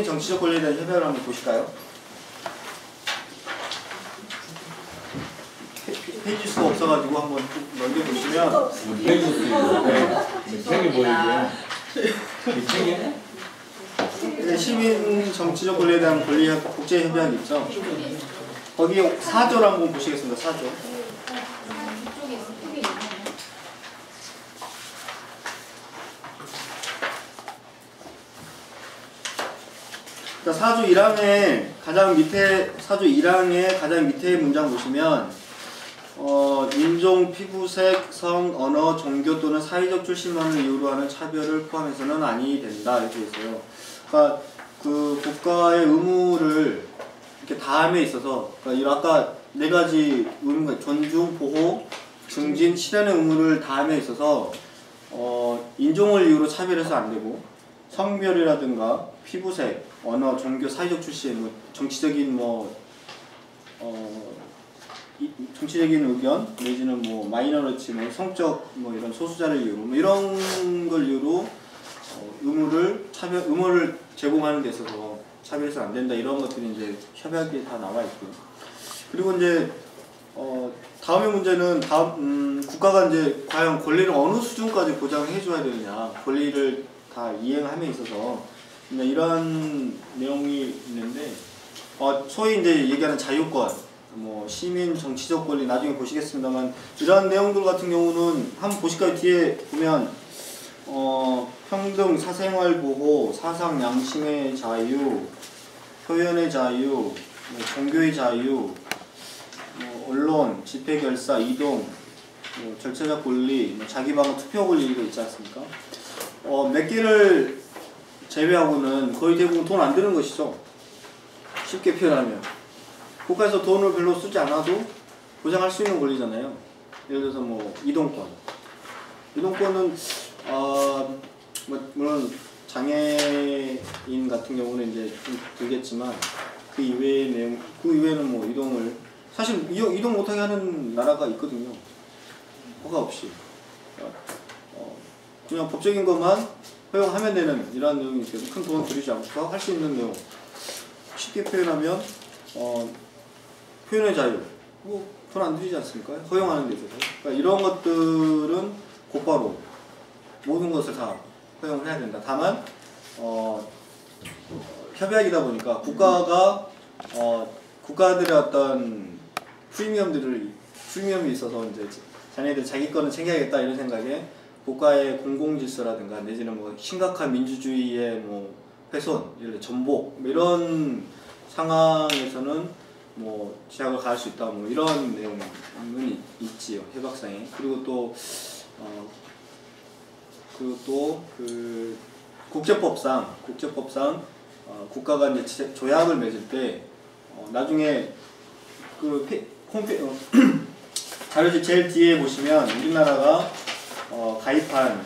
정치적 권리에 대한 협약을 한번 보실까요? 페이지 수가 없어가지고 한번 넘겨보시면 페이지 수가 네. 책이 보이죠? 책이? 시민 정치적 권리에 대한 국제협약이 있죠. 거기 4조를 한번 보시겠습니다. 4조. 그러니까 4조 1항의 가장 밑에 4조 1항의 가장 밑에 문장 보시면 인종, 피부색, 성, 언어, 종교 또는 사회적 출신만을 이유로 하는 차별을 포함해서는 아니 된다 이렇게 있어요. 그러니까 그 국가의 의무를 이렇게 다함에 있어서 그러니까 아까 네 가지 의무, 존중, 보호, 증진, 실현의 의무를 다함에 있어서 인종을 이유로 차별해서 안 되고 성별이라든가 피부색, 언어, 종교, 사회적 출신, 뭐 정치적인 정치적인 의견 내지는 뭐 마이너리티, 뭐 성적 뭐 이런 소수자를 이유로 뭐 이런 걸 이유로 의무를 제공하는 데 있어서 차별해서 안 된다 이런 것들이 이제 협약에 다 나와 있고요. 그리고 이제 다음의 문제는 국가가 이제 과연 권리를 어느 수준까지 보장해 줘야 되느냐, 권리를 다 이행함에 있어서 이러한 내용이 있는데 소위 이제 얘기하는 자유권, 뭐 시민 정치적 권리 나중에 보시겠습니다만 이러한 내용들 같은 경우는 한번 보실까요? 뒤에 보면 평등, 사생활 보호, 사상 양심의 자유, 표현의 자유, 뭐 종교의 자유, 언론, 집회 결사, 이동, 절차적 권리, 자기 방어 투표 권리가 있지 않습니까? 몇 개를 제외하고는 거의 대부분 돈 안 드는 것이죠. 쉽게 표현하면 국가에서 돈을 별로 쓰지 않아도 보장할 수 있는 권리잖아요. 예를 들어서 뭐 이동권은 물론 장애인 같은 경우는 이제 좀 들겠지만 그 이외에는 뭐 이동을 사실 이동 못하게 하는 나라가 있거든요. 허가 없이 그냥 법적인 것만 허용하면 되는 이런 내용이 있어서 큰 돈을 들이지 않고 할 수 있는 내용. 쉽게 표현하면 표현의 자유, 돈 안 들이지 않습니까? 허용하는 데 있어서. 그러니까 이런 것들은 곧바로 모든 것을 다 허용을 해야 된다. 다만 협약이다 보니까 국가들의 어떤 프리미엄이 있어서 이제 자네들 자기 거는 챙겨야겠다 이런 생각에 국가의 공공질서라든가 내지는 뭐 심각한 민주주의의 뭐 훼손, 예를 들어 전복 뭐 이런 상황에서는 뭐 제약을 가할 수 있다 뭐 이런 내용은 있지요 협약상에. 그리고 또 그 국제법상 국가가 이제 조약을 맺을 때 나중에 그 자료집 제일 뒤에 보시면 우리나라가 가입한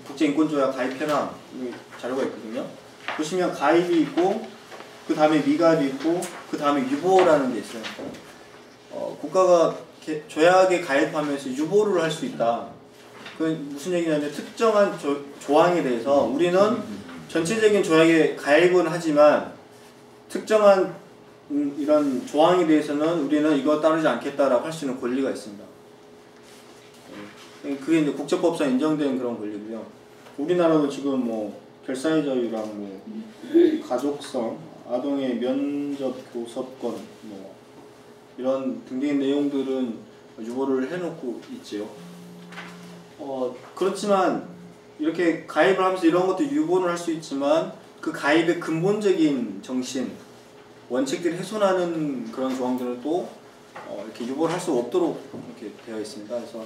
국제인권조약 가입 현황 자료가 있거든요. 보시면 가입이 있고 그 다음에 미가입이 있고 그 다음에 유보라는 게 있어요. 국가가 조약에 가입하면서 유보를 할 수 있다. 그 무슨 얘기냐면 특정한 조항에 대해서 우리는 전체적인 조약에 가입은 하지만 특정한 이런 조항에 대해서는 우리는 이거 따르지 않겠다라고 할 수 있는 권리가 있습니다. 그게 이제 국제법상 인정된 그런 권리고요. 우리나라도 지금 뭐 결사의 자유랑 뭐 가족성, 아동의 면접 교섭권 뭐 이런 등등의 내용들은 유보를 해놓고 있지요. 그렇지만 이렇게 가입을 하면서 이런 것도 유보를 할 수 있지만 그 가입의 근본적인 정신, 원칙들이 훼손하는 그런 조항들은 또 이렇게 유보를 할 수 없도록 이렇게 되어 있습니다. 그래서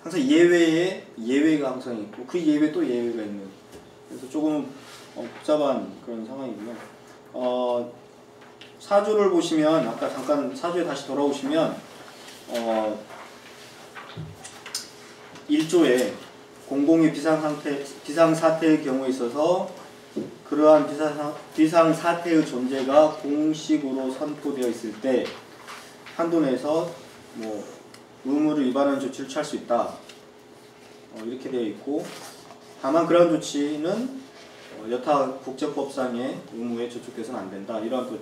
항상 예외가 항상 있고 그 예외 또 예외가 있는, 그래서 조금 복잡한 그런 상황이고요. 사조를 보시면 아까 잠깐 사조에 다시 돌아오시면 1조에 공공의 비상사태의 경우에 있어서 그러한 비상사태의 존재가 공식으로 선포되어 있을 때 한도 내에서 뭐 의무를 위반하는 조치를 취할 수 있다. 이렇게 되어 있고, 다만 그러한 조치는 여타 국제법상의 의무에 저촉돼서는 안 된다. 이러한 또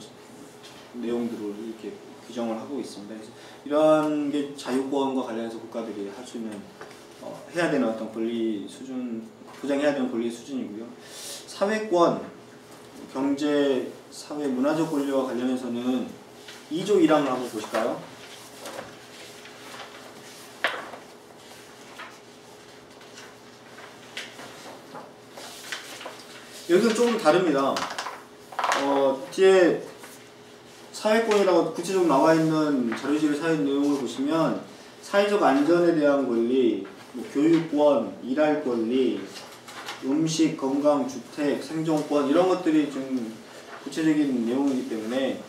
내용들을 이렇게 규정을 하고 있습니다. 그래서 이러한 게 자유권과 관련해서 국가들이 할 수 있는 해야 되는 어떤 권리 수준, 보장해야 되는 권리 수준이고요. 사회권, 경제, 사회, 문화적 권리와 관련해서는 2조 1항을 한번 보실까요? 여기서 조금 다릅니다. 뒤에 사회권이라고 구체적으로 나와 있는 자료실의 사회 내용을 보시면 사회적 안전에 대한 권리, 뭐 교육권, 일할 권리, 음식, 건강, 주택, 생존권 이런 것들이 좀 구체적인 내용이기 때문에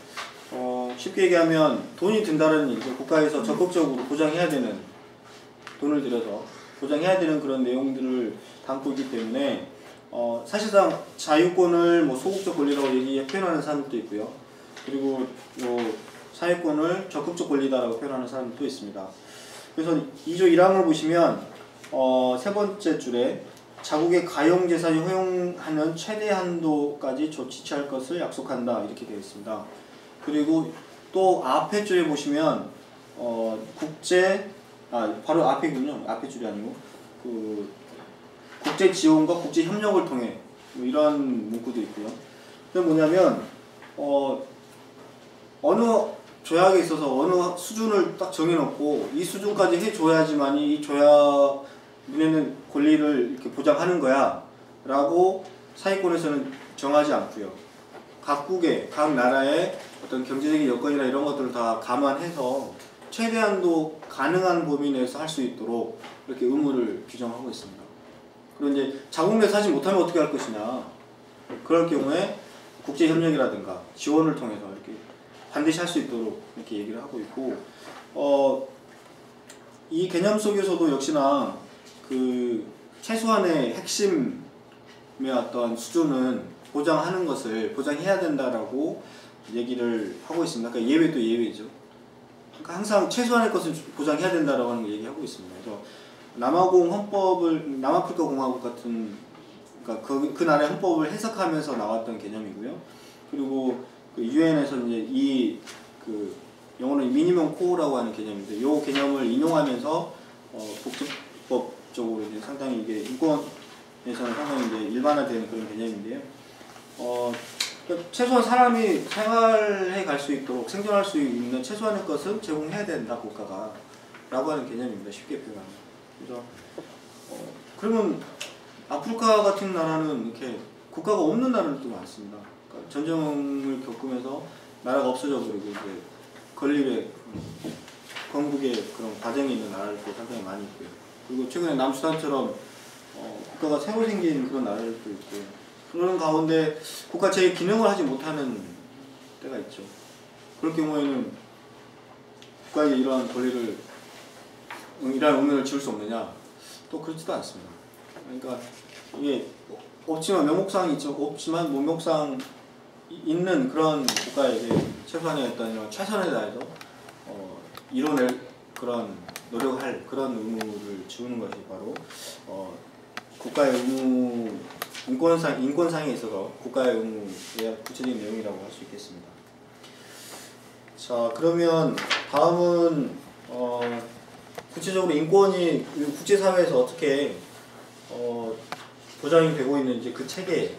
쉽게 얘기하면 돈이 든다는 얘기죠. 국가에서 적극적으로 보장해야 되는, 돈을 들여서 보장해야 되는 그런 내용들을 담고 있기 때문에 사실상 자유권을 뭐 소극적 권리라고 표현하는 사람들도 있고요. 그리고 뭐 사회권을 적극적 권리다라고 표현하는 사람들도 있습니다. 그래서 2조 1항을 보시면 세 번째 줄에 자국의 가용재산이 허용하는 최대 한도까지 조치할 것을 약속한다 이렇게 되어 있습니다. 그리고 또 앞에 줄에 보시면 바로 앞이군요. 앞에 줄이 아니고 국제 지원과 국제 협력을 통해 뭐 이런 문구도 있고요. 그게 뭐냐면 어느 조약에 있어서 어느 수준을 딱 정해놓고 이 수준까지 해줘야지만이 이 조약 너네는 권리를 이렇게 보장하는 거야 라고 사회권에서는 정하지 않고요. 각국의 각 나라의 어떤 경제적인 여건이나 이런 것들을 다 감안해서 최대한도 가능한 범위 내에서 할 수 있도록 이렇게 의무를 규정하고 있습니다. 그리고 이제 자국 내에서 하지 못하면 어떻게 할 것이냐, 그럴 경우에 국제협력이라든가 지원을 통해서 이렇게 반드시 할 수 있도록 이렇게 얘기를 하고 있고, 이 개념 속에서도 역시나 그 최소한의 핵심의 어떤 수준은 보장하는 것을 보장해야 된다라고 얘기를 하고 있습니다. 그러니까 예외도 예외죠. 그러니까 항상 최소한의 것을 보장해야 된다라고 하는 걸 얘기하고 있습니다. 그래서 남아공 헌법을, 남아프리카 공화국 같은, 그러니까 그 나라의 헌법을 해석하면서 나왔던 개념이고요. 그리고 그 유엔에서 이제 영어로 미니멈 코어라고 하는 개념인데, 이 개념을 인용하면서 국제법적으로 이제 상당히 이게 인권에서는 상당히 이제 일반화되는 그런 개념인데요. 그러니까 최소한 사람이 생활해 갈 수 있도록 생존할 수 있는 최소한의 것은 제공해야 된다 국가가 라고 하는 개념입니다. 쉽게 표현하면. 그래서 그러면 아프리카 같은 나라는 이렇게 국가가 없는 나라들도 많습니다. 그러니까 전쟁을 겪으면서 나라가 없어져 버리고 이제 건립의 건국의 그런 과정이 있는 나라들도 상당히 많이 있고요. 그리고 최근에 남수단처럼 국가가 새로 생긴 그런 나라들도 있고, 그런 가운데 국가 제 기능을 하지 못하는 때가 있죠. 그럴 경우에는 국가에게 이러한 권리를, 이러한 의무를 지울 수 없느냐? 또 그렇지도 않습니다. 그러니까 이게 없지만 명목상이 있죠. 없지만 문목상 있는 그런 국가에게 최소한의 어떤 이런 최선을 다해서 이뤄낼 그런 노력할 그런 의무를 지우는 것이 바로 국가의 의무, 인권상에 있어서 국가의 의무의 구체적인 내용이라고 할 수 있겠습니다. 자, 그러면 다음은 구체적으로 인권이 국제사회에서 어떻게 보장이 되고 있는지 그 체계,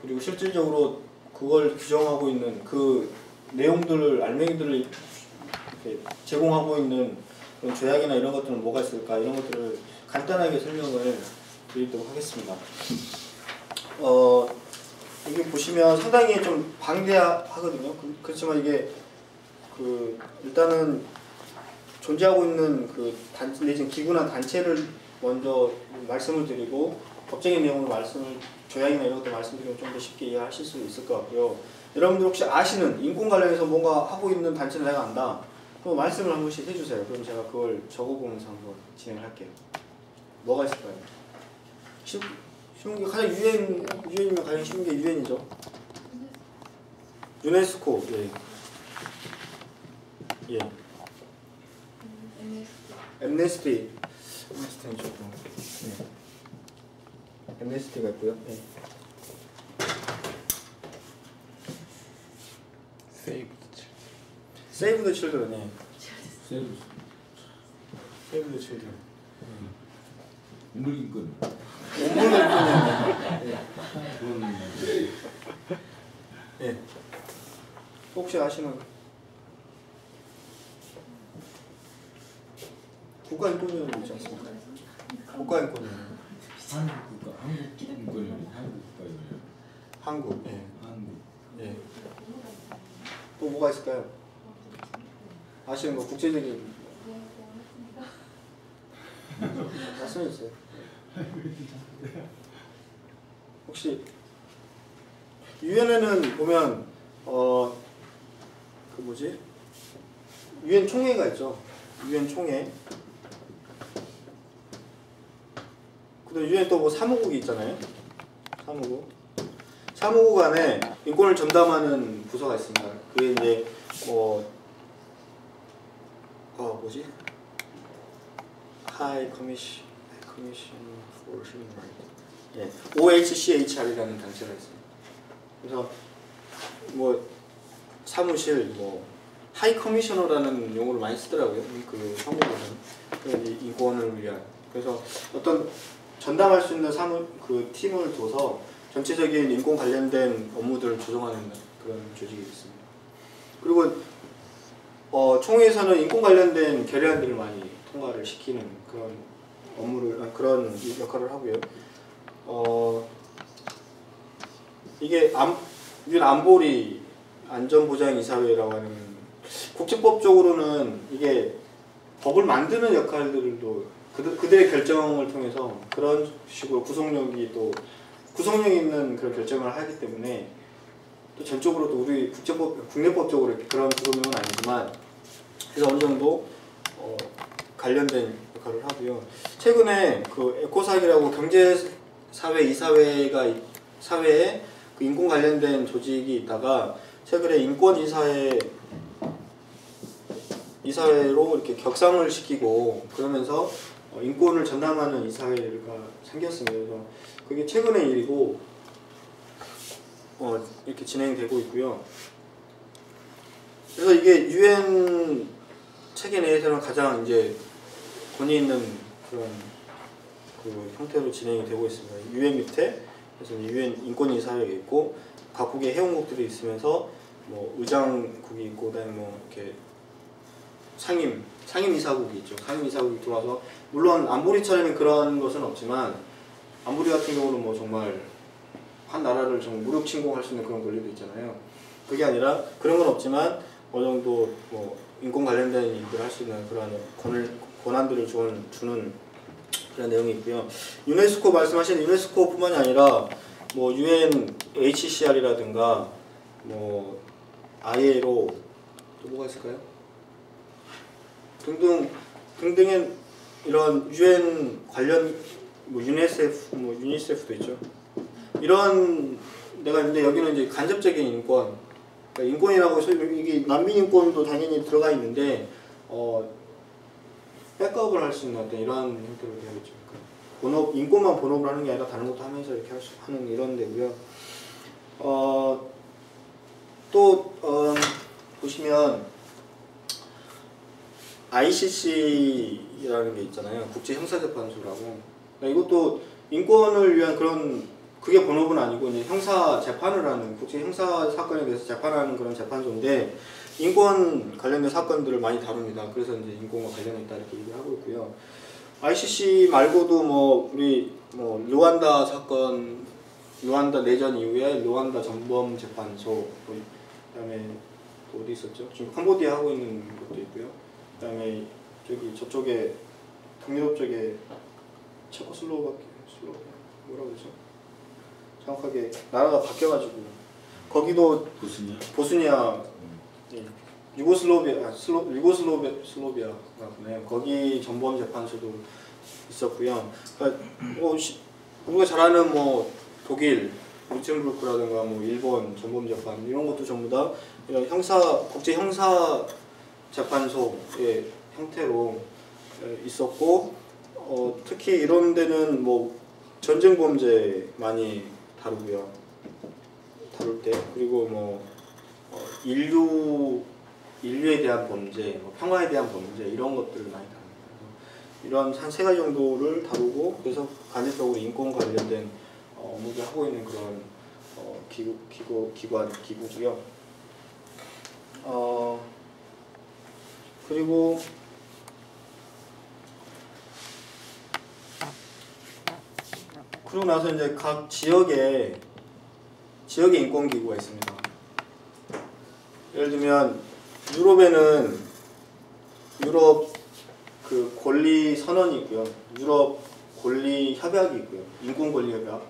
그리고 실질적으로 그걸 규정하고 있는 그 내용들을, 알맹이들을 이렇게 제공하고 있는 그런 조약이나 이런 것들은 뭐가 있을까, 이런 것들을 간단하게 설명을 드리도록 하겠습니다. 여기 보시면 상당히 좀 방대하거든요. 그렇지만 이게 일단은 존재하고 있는 그 단체 내지는 기구나 단체를 먼저 말씀을 드리고 법적인 내용으로 조약이나 이런 것들 말씀드리면 좀 더 쉽게 이해하실 수 있을 것 같고요. 여러분들 혹시 아시는 인권 관련해서 뭔가 하고 있는 단체는 내가 안다, 그럼 말씀을 한 번씩 해주세요. 그럼 제가 그걸 적어보면서 한번 진행할게요. 뭐가 있을까요? 쉬운 게 가장 유엔이면 가장 쉬운 게 유엔이죠. 유네스코. 예. 엠네스티는 조금. 엠네스티가 있고요. 예. Save the Children. 예. 세브 Save the Children. 물인권. 예. 혹시 아시는 국가인권위원회 있지 않습니까? 국가인권위원회. 한국 인권위원회, 한국 국가인권위원회. 한국. 예. 한국. 예. 또 뭐가 있을까요? 아시는 거 국제적인 말씀해 주세요. 혹시 유엔에는 보면 그 뭐지? 유엔 총회가 있죠. 유엔 총회. 그다음 유엔 또 뭐 사무국이 있잖아요. 사무국 안에 인권을 전담하는 부서가 있습니다. 그게 이제 뭐지? High Commission for Human Rights. 예, OHCHR이라는 단체가 있습니다. 그래서 뭐 사무실 하이 커미셔너라는 용어를 많이 쓰더라고요. 그 사무국은 인권을 위한. 그래서 어떤 전담할 수 있는 그 팀을 둬서 전체적인 인권 관련된 업무들을 조정하는 그런 조직이 있습니다. 그리고 총회에서는 인권 관련된 결의안들을 많이 통과를 시키는 그런 역할을 하고요. 이게 유엔 안보리 안전보장이사회라고 하는 국제법적으로는 이게 법을 만드는 역할들도 그들의 결정을 통해서 그런 식으로 구속력 있는 그런 결정을 하기 때문에 또 전적으로 또 우리 국내법적으로 그런 구속력은 아니지만 그래서 어느 정도 관련된 역할을 하고요. 최근에 그 에코삭이라고 경제사회 사회에 그 인권 관련된 조직이 있다가 최근에 인권 이사회로 이렇게 격상을 시키고 그러면서 인권을 전담하는 이사회가 생겼습니다. 그래서 그게 최근의 일이고 이렇게 진행되고 있고요. 그래서 이게 유엔 체계 내에서는 가장 이제 권위 있는 그런 그 형태로 진행이 되고 있습니다. 유엔 밑에 그래서 유엔 인권이사회가 있고 각국의 회원국들이 있으면서 뭐 의장국이 있고 그다음에 뭐 이렇게 상임이사국이 있죠. 상임이사국이 들어와서 물론 안보리처럼 그런 것은 없지만 안보리 같은 경우는 뭐 정말 한 나라를 정말 무력 침공할 수 있는 그런 권리도 있잖아요. 그게 아니라 그런 건 없지만 어느 정도 뭐 인권 관련된 일들을 할 수 있는 그런 권한들을 주는 그런 내용이 있고요. 유네스코 말씀하신 유네스코뿐만이 아니라 뭐 UNHCR이라든가 뭐 ILO 또 뭐가 있을까요? 등등의 이런 UN 관련 뭐 유니세프도 있죠. 이런 내가 근데 여기는 이제 간접적인 인권, 그러니까 인권이라고 해서 이게 난민 인권도 당연히 들어가 있는데 백업을 할 수 있는 어떤 이러한 형태로 되어 있죠. 그러니까 인권만 본업을 하는 게 아니라 다른 것도 하면서 이렇게 하는 이런 데고요. 보시면 ICC라는 게 있잖아요. 국제형사재판소라고. 그러니까 이것도 인권을 위한 그게 본업은 아니고 이제 형사 재판을 하는 국제 형사 사건에 대해서 재판하는 그런 재판소인데 인권 관련된 사건들을 많이 다룹니다. 그래서 이제 인권과 관련했다 이렇게 얘기를 하고 있고요. ICC 말고도 뭐 우리 뭐 루안다 사건, 루안다 내전 이후에 루안다 전범 재판소, 그다음에 또 어디 있었죠? 지금 캄보디아 하고 있는 것도 있고요. 그다음에 저쪽에 동유럽 쪽에 체코슬로바키아 뭐라고 그러죠? 정확하게 나라가 바뀌어가지고 거기도 보스니아 예, 유고슬로비아가 보네요. 거기 전범 재판소도 있었고요. 그러니까 우리가 잘 아는 뭐 독일 룩셈부르크라든가 뭐 일본 전범 재판 이런 것도 전부 다 이런 국제 형사 재판소의 형태로 있었고 특히 이런 데는 뭐 전쟁 범죄 많이 다루고요. 다룰 때 그리고 뭐 인류에 대한 범죄, 평화에 대한 범죄 이런 것들을 많이 다룹니다. 이런 한 3가지 정도를 다루고 그래서 간접적으로 인권 관련된 업무를 하고 있는 그런 기구고요. 그리고 그러고 나서 이제 각 지역에 인권 기구가 있습니다. 예를 들면 유럽에는 유럽 그 권리 선언이 있고요. 유럽 권리 협약이 있고요. 인권 권리 협약.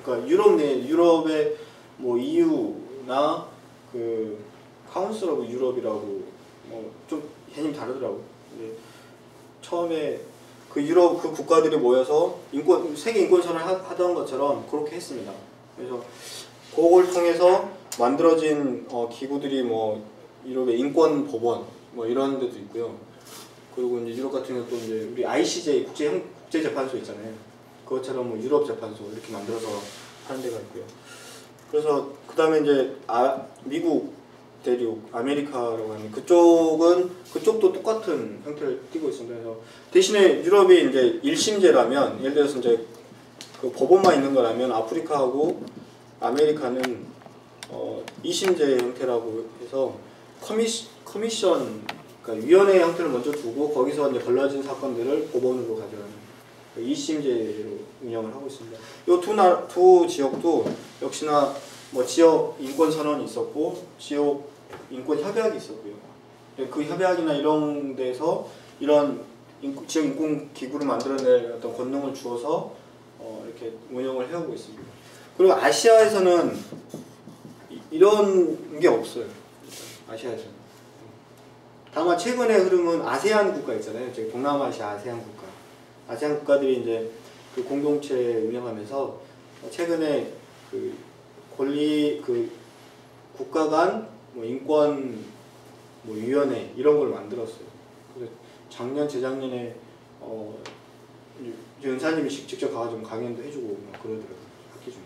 그러니까 유럽의 뭐 EU나 그 카운슬 오브 유럽이라고 뭐 좀 개념이 다르더라고요. 근데 처음에 그 유럽 그 국가들이 모여서 세계 인권 선언을 하던 것처럼 그렇게 했습니다. 그래서 그걸 통해서 만들어진 기구들이 뭐 유럽의 인권 법원 뭐 이런 데도 있고요. 그리고 이제 유럽 같은 경우 또 이제 우리 ICJ 국제 재판소 있잖아요. 그것처럼 뭐 유럽 재판소 이렇게 만들어서 하는 데가 있고요. 그래서 그 다음에 이제 미국 대륙 아메리카라고 하는 그쪽도 똑같은 형태를 띠고 있습니다. 그래서 대신에 유럽이 이제 1심제라면 예를 들어서 이제 그 법원만 있는 거라면 아프리카하고 아메리카는 2심제 형태라고 해서 커미션 그러니까 위원회 형태를 먼저 두고 거기서 이제 벌어진 사건들을 법원으로 가져가는 2심제로 운영을 하고 있습니다. 이 두 지역도 역시나 뭐 지역 인권 선언이 있었고 지역 인권 협약이 있었고요. 그 협약이나 이런 데서 이런 지역 인권 기구를 만들어낼 어떤 권능을 주어서 이렇게 운영을 해오고 있습니다. 그리고 아시아에서는 이런 게 없어요. 아시아에서는. 다만 최근에 흐름은 아세안 국가 있잖아요. 저기 동남아시아 아세안 국가. 아세안 국가들이 이제 그 공동체 운영하면서 최근에 그 권리 그 국가 간 뭐 인권 뭐 위원회 이런 걸 만들었어요. 그래서 작년 재작년에 연사님이 직접 가가지고 강연도 해주고 막 그러더라고요. 학기 중에.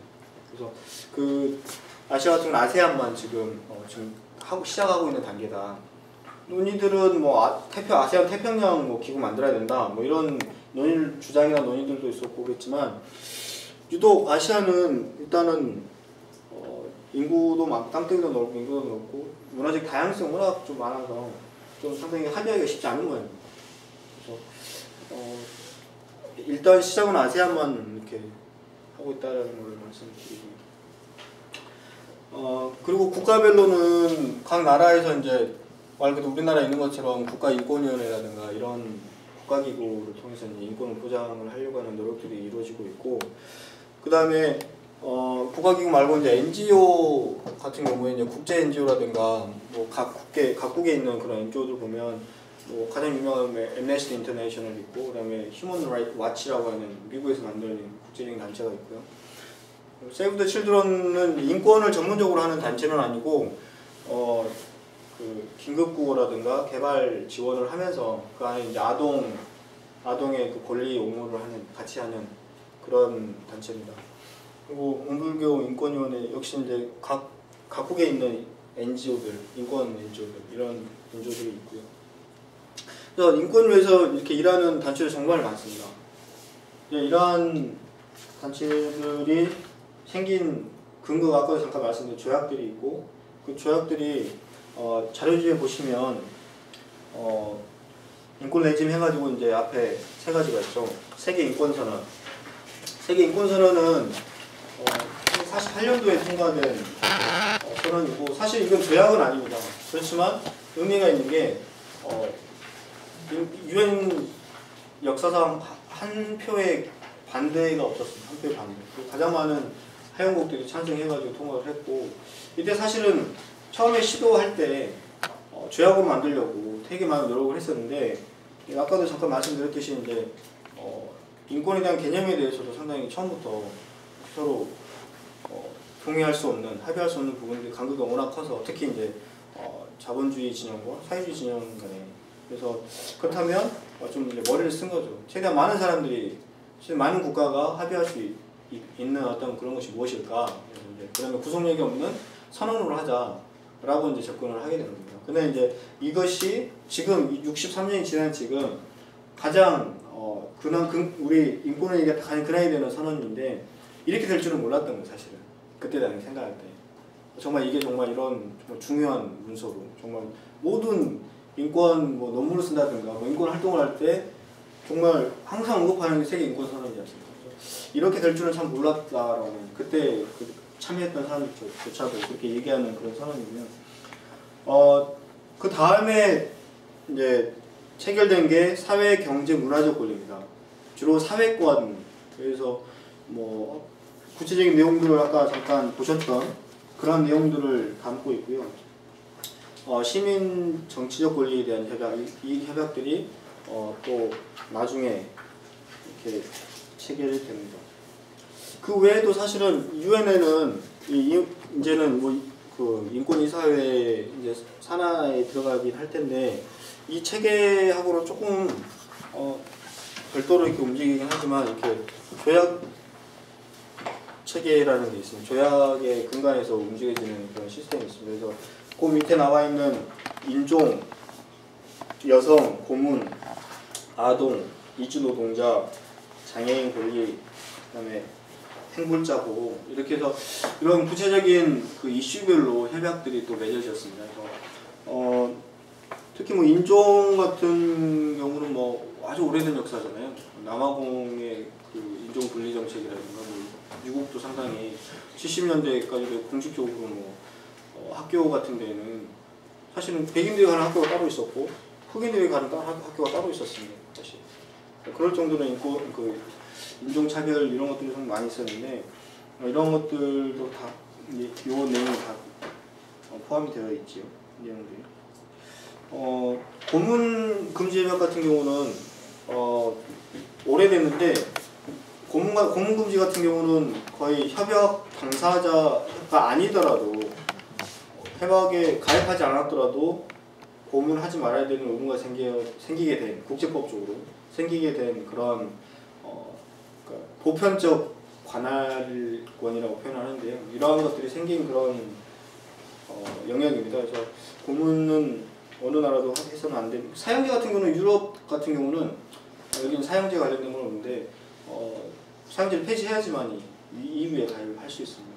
그래서 그 아시아 같은 아세안만 지금 시작하고 있는 단계다. 논의들은 뭐 아세안 태평양 뭐 기구 만들어야 된다. 뭐 이런 주장이나 논의들도 있었고 그랬지만 유독 아시아는 일단은 인구도 땅덩이도 넓고 인구도 넓고 문화적 다양성 워낙 좀 많아서 좀 상당히 합의하기가 쉽지 않은 모양입니다. 그래서 일단 시작은 아세안만 이렇게 하고 있다는 걸 말씀드리고 그리고 국가별로는 각 나라에서 이제 말 그대로 우리나라에 있는 것처럼 국가인권위원회라든가 이런 국가기구를 통해서 이제 인권을 보장을 하려고 하는 노력들이 이루어지고 있고 그 다음에 국가기구 말고 이제 NGO 같은 경우에 이제 국제 NGO라든가 뭐 각국에 있는 그런 NGO들 보면 뭐 가장 유명한 앰네스티 인터내셔널 있고 그다음에 휴먼 라이트 와치라고 하는 미국에서 만드는 국제적인 단체가 있고요. 세이브 더 칠드런은 인권을 전문적으로 하는 단체는 아니고 그 긴급구호라든가 개발 지원을 하면서 그 안에 이제 아동의 그 권리 옹호를 같이 하는 그런 단체입니다. 그리고 온불교 인권위원회 역시 이제 각국에 있는 NGO들, 인권 NGO들 이런 NGO들이 있고요. 그래서 인권을 위해서 이렇게 일하는 단체들 정말 많습니다. 이러한 단체들이 생긴 근거가 아까 잠깐 말씀드린 조약들이 있고 그 조약들이 자료집에 보시면 인권 레짐 해가지고 이제 앞에 3가지가 있죠. 세계 인권선언. 세계 인권선언은 48년도에 통과된 선언이고 사실 이건 조약은 아닙니다. 그렇지만 의미가 있는 게 UN 역사상 한 표의 반대가 없었습니다. 한 표의 반대. 가장 많은 회원국들이 찬성해가지고 통과를 했고 이때 사실은 처음에 시도할 때 조약으로 만들려고 되게 많은 노력을 했었는데 아까도 잠깐 말씀드렸듯이 이제 인권에 대한 개념에 대해서도 상당히 처음부터 서로 동의할 수 없는, 합의할 수 없는 부분들이 간극이 워낙 커서 특히 이제 자본주의 진영과 사회주의 진영 간에 그래서 그렇다면 좀 이제 머리를 쓴 거죠. 최대한 많은 사람들이 많은 국가가 합의할 수 있는 어떤 그런 것이 무엇일까? 그래서 이제 그러면 구속력이 없는 선언으로 하자. 라고 이제 접근을 하게 되는 겁니다. 근데 이제 이것이 지금 63년이 지난 지금 가장 우리 인권위가 가장 근원이 되는 선언인데 이렇게 될 줄은 몰랐던 거예요, 사실은. 그때 당시 생각할 때. 정말 이게 정말 이런 정말 중요한 문서로 정말 모든 인권 뭐 논문을 쓴다든가 뭐 인권 활동을 할 때 정말 항상 언급하는 게 세계 인권 선언이지 않습니까? 이렇게 될 줄은 참 몰랐다라는 그때 참여했던 사람들조차도 그렇게 얘기하는 그런 선언이고요. 그 다음에 이제 체결된 게 사회, 경제, 문화적 권리입니다. 주로 사회권, 그래서 뭐 구체적인 내용들을 아까 잠깐 보셨던 그런 내용들을 담고 있고요. 시민 정치적 권리에 대한 협약, 이 협약들이 또 나중에 이렇게 체결이 됩니다. 그 외에도 사실은 유엔에는 이제는 뭐 그 인권이사회 이제 산하에 들어가긴 할 텐데 이 체계하고는 조금 별도로 이렇게 움직이긴 하지만 이렇게 조약 체계라는 게 있습니다. 조약의 근간에서 움직여지는 그런 시스템이 있습니다. 그래서 그 밑에 나와 있는 인종, 여성, 고문, 아동, 이주노동자, 장애인 권리, 그다음에 행불자 보호 이렇게 해서 이런 구체적인 그 이슈별로 협약들이 또 맺어졌습니다. 그래서 특히 뭐 인종 같은 경우는 뭐 아주 오래된 역사잖아요. 남아공의 그 인종 분리 정책이라든가 뭐 미국도 상당히 70년대까지도 공식적으로 뭐 학교 같은 데는 사실은 백인들이 가는 학교가 따로 있었고 흑인들이 가는 학교가 따로 있었습니다. 사실 그럴 정도로 인종차별 이런 것들이 좀 많이 있었는데 이런 것들도 다 요 내용이 다 포함이 되어 있지요. 내용들이. 고문 금지 협약 같은 경우는 오래됐는데 고문 금지 같은 경우는 거의 협약 당사자가 아니더라도 협약에 가입하지 않았더라도 고문하지 말아야 되는 의무가 생기게 된 국제법적으로 생기게 된 그런 그러니까 보편적 관할권이라고 표현하는데요. 이러한 것들이 생긴 그런 영역입니다. 그래서 고문은 어느 나라도 해서는 안 됩니다. 사형제 같은 경우는 유럽 같은 경우는 여기는 사형제 관련된 건 없는데 사형제를 폐지해야지만 EU에 가입할 수 있습니다.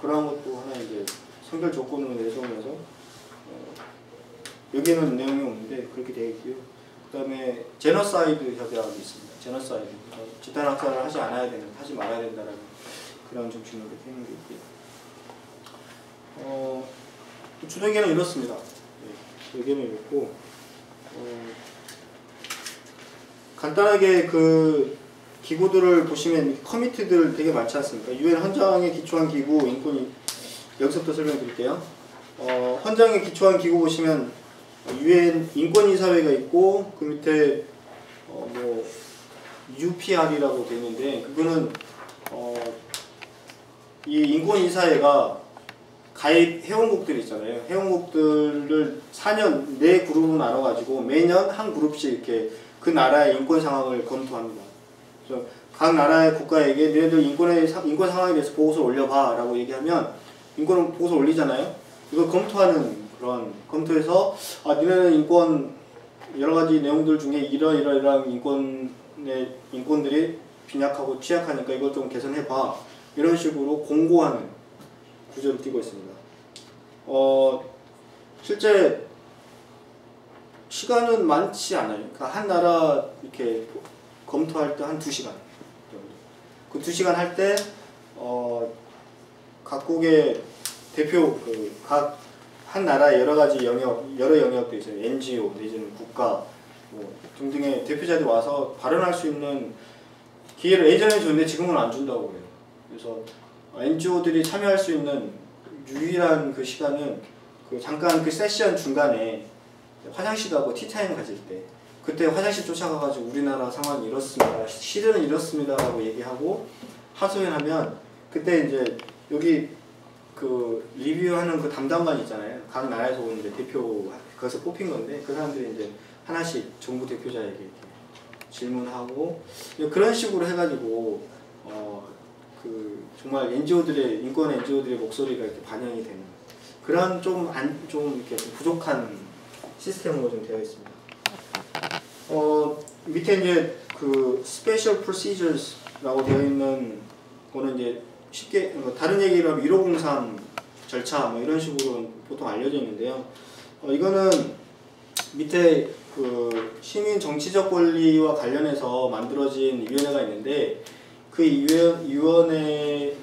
그러한 것도 하나 이제 선별 조건으로 내세우면서 여기는 내용이 없는데 그렇게 되어 있고요. 그 다음에 제너사이드 협약이 있습니다. 제너사이드 집단 학살을 하지 말아야 된다라는 그런 정신으로 이렇게 있는 게 있고요. 주도계는 이렇습니다. 여기는 이렇고 간단하게 그 기구들을 보시면 커미티들 되게 많지 않습니까? 유엔 헌장에 기초한 기구 인권이 여기서부터 설명드릴게요. 헌장에 기초한 기구 보시면 유엔 인권이사회가 있고 그 밑에 뭐 UPR이라고 되어 있는데 그거는 이 인권이사회가 가입 회원국들 있잖아요. 회원국들을 4년 네 그룹으로 나눠가지고 매년 한 그룹씩 이렇게 그 나라의 인권 상황을 검토합니다. 그래서 각 나라의 국가에게 너희들 인권 상황에 대해서 보고서를 올려봐 라고 얘기하면 인권 보고서 올리잖아요. 이걸 검토하는 그런 검토해서 니네는 인권 여러 가지 내용들 중에 이러한 인권들이 빈약하고 취약하니까 이걸 좀 개선해봐 이런 식으로 공고하는 구조를 띠고 있습니다. 실제 시간은 많지 않아요. 그러니까 한 나라 이렇게 검토할 때 한 2시간 정도. 그 2시간 할 때 각국의 대표 각 한 나라의 여러 가지 여러 영역도 있어요. NGO 내지는 국가 뭐 등등의 대표자들이 와서 발언할 수 있는 기회를 예전에 줬는데 지금은 안 준다고 그래요. 그래서 NGO들이 참여할 수 있는 유일한 그 시간은 잠깐 그 세션 중간에 화장실 가고 티타임 가질 때 그때 화장실 쫓아가가지고 우리나라 상황이 이렇습니다. 시대는 이렇습니다 라고 얘기하고 하소연하면 그때 이제 여기 그 리뷰하는 그 담당관 있잖아요. 각 나라에서 온 이제 대표 거기서 뽑힌 건데 그 사람들이 이제 하나씩 정부 대표자에게 이렇게 질문하고 그런 식으로 해가지고 그 정말 NGO들의 인권 NGO들의 목소리가 이렇게 반영이 되는 그런 좀 이렇게 좀 부족한 시스템으로 좀 되어 있습니다. 밑에 이제 그 Special Procedures라고 되어 있는 거는 이제 쉽게 다른 얘기로 하면 1503 절차 뭐 이런 식으로 보통 알려져 있는데요. 이거는 밑에 그 시민 정치적 권리와 관련해서 만들어진 위원회가 있는데 그 위원회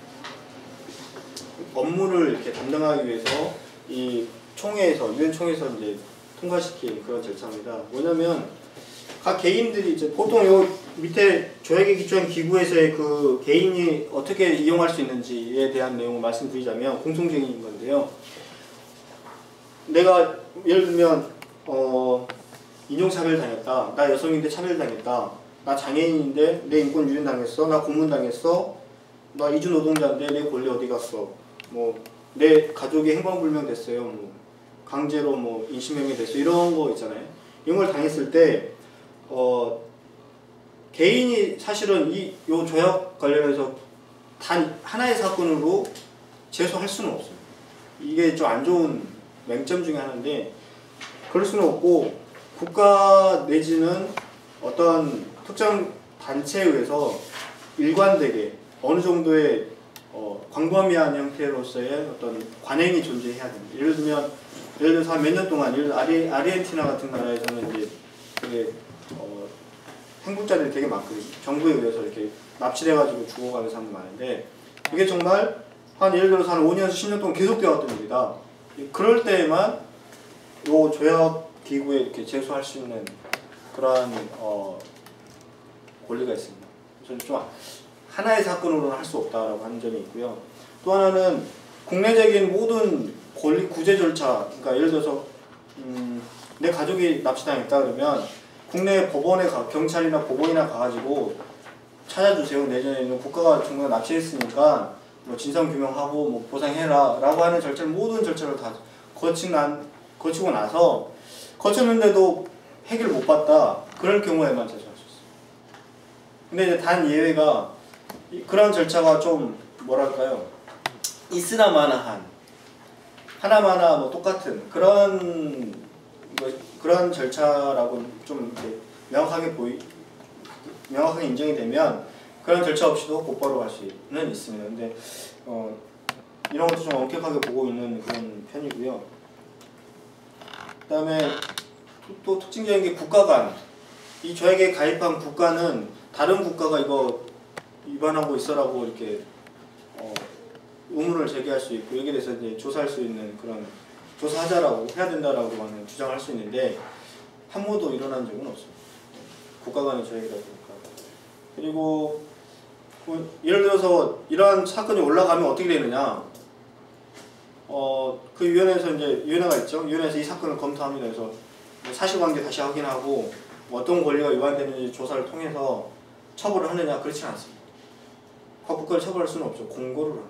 업무를 이렇게 담당하기 위해서 이 총회에서 유엔 총회에서 이제 통과시킨 그런 절차입니다. 뭐냐면 각 개인들이 이제 보통 요 밑에 조약에 기초한 기구에서의 그 개인이 어떻게 이용할 수 있는지에 대한 내용을 말씀드리자면 공통적인 건데요. 내가 예를 들면 인종차별 당했다. 나 여성인데 차별당했다. 나 장애인인데 내 인권 유린당했어. 나 고문당했어. 나 이주노동자인데 내 권리 어디 갔어. 뭐 내 가족이 행방불명 됐어요. 뭐 강제로 뭐 인신매매 됐어. 이런 거 있잖아요. 이런 걸 당했을 때 개인이 사실은 요 조약 관련해서 단 하나의 사건으로 제소할 수는 없어요. 이게 좀 안 좋은 맹점 중에 하나인데 그럴 수는 없고 국가 내지는 어떤 특정 단체에 의해서 일관되게 어느 정도의 광범위한 형태로서의 어떤 관행이 존재해야 됩니다. 예를 들어서 한 몇 년 동안 예를 들어 아르헨티나 같은 나라에서는 이제 되게 행복자들이 되게 많거든요. 정부에 의해서 이렇게 납치돼가지고 죽어가는 사람도 많은데 이게 정말 한 예를 들어서 한 5년에서 10년 동안 계속되어 왔던 일이다. 그럴 때에만 요 조약 기구에 이렇게 제소할 수 있는 그러한 권리가 있습니다. 저는 좀 하나의 사건으로는 할 수 없다라고 하는 점이 있고요. 또 하나는 국내적인 모든 권리 구제 절차, 그러니까 예를 들어서 내 가족이 납치당했다 그러면 국내 법원에 경찰이나 법원이나 가가지고 찾아주세요. 내년에는 국가가 정말 납치했으니까 뭐 진상규명하고 뭐 보상해라 라고 하는 절차를 모든 절차를 다 거치고 나서 거쳤는데도 해결 못 받다. 그럴 경우에만 제소할 수 있어요. 근데 이제 단 예외가 그런 절차가 좀 뭐랄까요? 있으나 마나한 하나마나 뭐 똑같은 그런 절차라고 좀 이렇게 명확하게 인정이 되면 그런 절차 없이도 곧바로 할 수는 있습니다. 근데 이런 것도 좀 엄격하게 보고 있는 그런 편이고요. 그다음에 또 특징적인 게 국가 간 이 조약에 가입한 국가는 다른 국가가 이거 위반하고 있어라고 이렇게 의문을 제기할 수 있고 여기에 대해서 이제 조사할 수 있는 그런 조사하자라고 해야 된다라고 하는 주장할 수 있는데 한 번도 일어난 적은 없습니다. 국가 간의 조약이다 보니까. 그리고 예를 들어서 이러한 사건이 올라가면 어떻게 되느냐? 그 위원회에서 이제 위원회가 있죠. 위원회에서 이 사건을 검토합니다. 그래서 사실관계 다시 확인하고 어떤 권리가 위반되는지 조사를 통해서 처벌을 하느냐 그렇지 않습니다. 국가를 처벌할 수는 없죠. 공고를 합니다.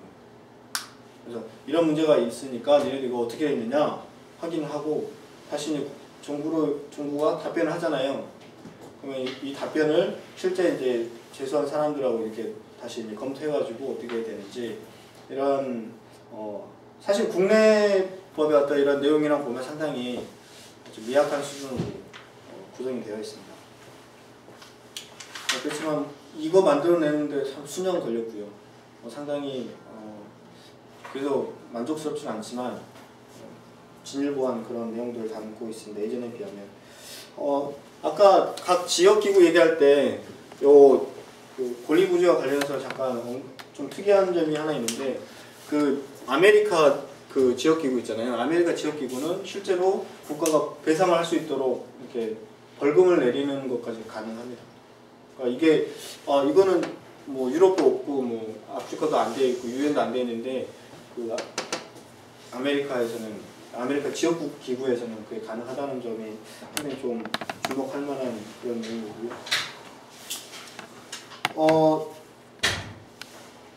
그래서 이런 문제가 있으니까 너희들 이거 어떻게 했느냐 확인하고 다시 이제 정부가 답변을 하잖아요. 그러면 이 답변을 실제 이제 제소한 사람들하고 이렇게 다시 이제 검토해가지고 어떻게 해야 되는지 이런 사실 국내 법의 어떤 이런 내용이랑 보면 상당히 좀 미약한 수준으로 구성이 되어 있습니다. 그렇지만 이거 만들어내는데 수년 걸렸고요. 상당히 그래도 만족스럽지는 않지만 진일보한 그런 내용들을 담고 있습니다. 예전에 비하면 아까 각 지역기구 얘기할 때 요 권리구제와 관련해서 잠깐 좀 특이한 점이 하나 있는데 그 아메리카 그 지역기구 있잖아요. 아메리카 지역기구는 실제로 국가가 배상을 할 수 있도록 이렇게 벌금을 내리는 것까지 가능합니다. 그러니까 이게 이거는 뭐 유럽도 없고 뭐 아프리카도 안 돼 있고 유엔도 안 돼 있는데 그 아메리카 지역국 기구에서는 그게 가능하다는 점이 상당히 좀 주목할 만한 그런 내용이고요.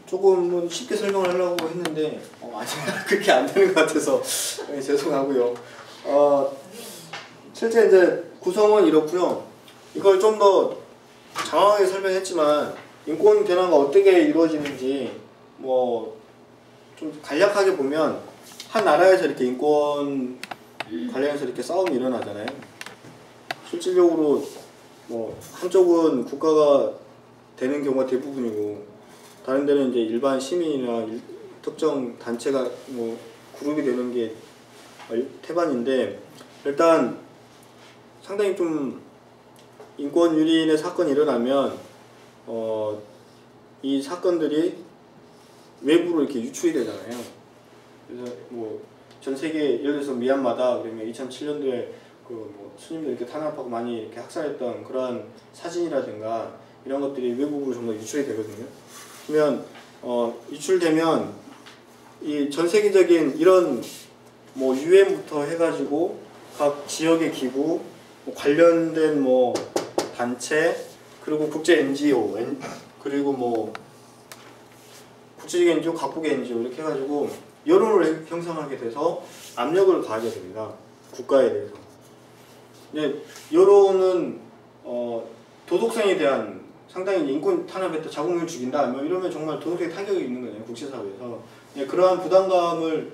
조금은 쉽게 설명을 하려고 했는데 아직 그렇게 안 되는 것 같아서 죄송하고요. 실제 이제 구성은 이렇고요. 이걸 좀 더 장황하게 설명했지만 인권 변화가 어떻게 이루어지는지 뭐 좀 간략하게 보면 한 나라에서 이렇게 인권 관련해서 이렇게 싸움이 일어나잖아요. 실질적으로 뭐 한쪽은 국가가 되는 경우가 대부분이고 다른 데는 이제 일반 시민이나 특정 단체가 뭐 그룹이 되는 게 태반인데, 일단 상당히 좀 인권 유린의 사건이 일어나면 이 사건들이 외부로 이렇게 유출이 되잖아요. 그래서 뭐 전 세계 예를 들어서 미얀마다 그러면 2007년도에 그 뭐 스님들 이렇게 탄압하고 많이 이렇게 학살했던 그러한 사진이라든가 이런 것들이 외국으로 전부 유출이 되거든요. 그러면 유출되면 이 전 세계적인 이런 뭐 유엔부터 해가지고 각 지역의 기구, 뭐 관련된 뭐 단체, 그리고 국제 NGO, 그리고 뭐 국제적인 NGO, 각국의 NGO 이렇게 해가지고 여론을 형성하게 돼서 압력을 가하게 됩니다. 국가에 대해서. 근데 여론은 도덕성에 대한 상당히 인권 탄압했다, 자국민을 죽인다, 뭐 이러면 정말 도덕적인 타격이 있는 거예요, 국제사회에서. 그러한 부담감을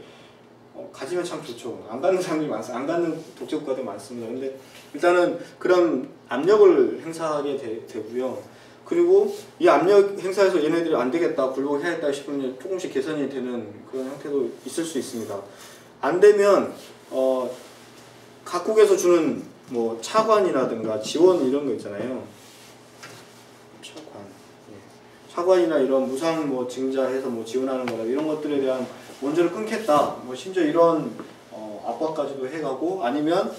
가지면 참 좋죠. 안 갖는 사람들이 많습니다. 안 갖는 독재국가도 많습니다. 근데 일단은 그런 압력을 행사하게 되고요. 그리고 이 압력 행사에서 얘네들이 안 되겠다, 굴복해야겠다 싶으면 조금씩 개선이 되는 그런 형태도 있을 수 있습니다. 안 되면 각국에서 주는 뭐 차관이라든가 지원 이런 거 있잖아요. 차관이나 이런 무상 뭐 증자해서 뭐 지원하는 거나 이런 것들에 대한 원조를 끊겠다, 뭐 심지어 이런 압박까지도 해가고, 아니면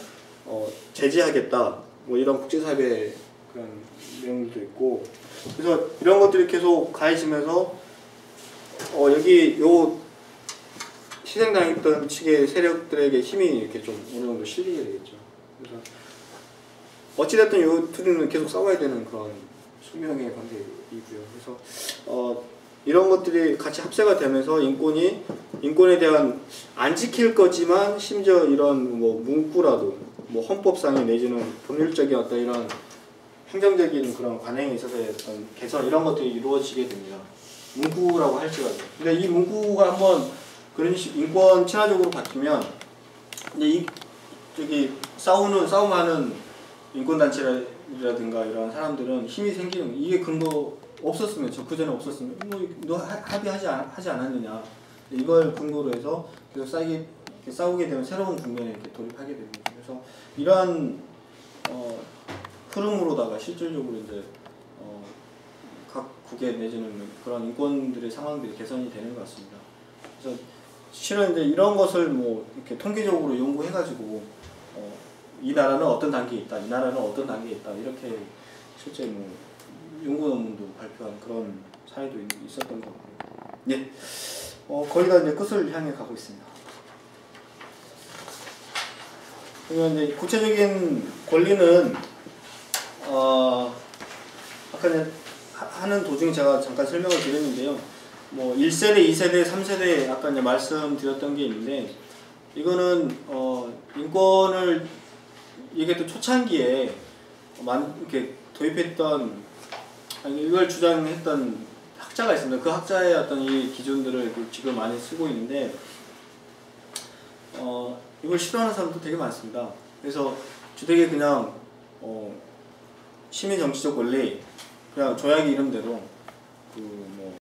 제재하겠다, 뭐 이런 국제사회 그런 내용도 있고. 그래서 이런 것들이 계속 가해지면서 여기 요 희생당했던 측의 세력들에게 힘이 이렇게 좀 어느 정도 실리게 되겠죠. 그래서 어찌됐든 요 둘이는 계속 싸워야 되는 그런 숙명의 관계이고요. 그래서 이런 것들이 같이 합세가 되면서 인권에 대한 안 지킬 거지만 심지어 이런 뭐 문구라도 뭐 헌법상의 내지는 법률적인 어떤 이런 행정적인 그런 관행에 있어서의 어떤 개선 이런 것들이 이루어지게 됩니다. 문구라고 할지라도. 근데 이 문구가 한번 그런 인권 친화적으로 바뀌면 이제 저기 싸움하는 인권단체라든가 이런 사람들은 힘이 생기는, 이게 근거 없었으면, 저 그전에 없었으면 너 합의하지 않았느냐, 이걸 근거로 해서 계속 싸우게 되면 새로운 국면에 이렇게 돌입하게 됩니다. 그래서 이러한 흐름으로다가 실질적으로 이제 각 국의 내지는 그런 인권들의 상황들이 개선이 되는 것 같습니다. 그래서 실은 이제 이런 것을 뭐 이렇게 통계적으로 연구해가지고 이 나라는 어떤 단계에 있다, 이 나라는 어떤 단계에 있다, 이렇게 실제 뭐 연구 논문도 발표한 그런 사례도 있었던 것 같고요. 예, 거의 다 이제 끝을 향해 가고 있습니다. 그러면 이제 구체적인 권리는 아까 이제 하는 도중에 제가 잠깐 설명을 드렸는데요. 뭐 1세대, 2세대, 3세대 아까 이제 말씀드렸던 게 있는데, 이거는 인권을 얘기했던 초창기에 이렇게 도입했던, 아니 이걸 주장했던 학자가 있습니다. 그 학자의 어떤 이 기준들을 지금 많이 쓰고 있는데, 이걸 싫어하는 사람도 되게 많습니다. 그래서 주되게 그냥 시민 정치적 권리, 그냥 조약의 이름대로 그 뭐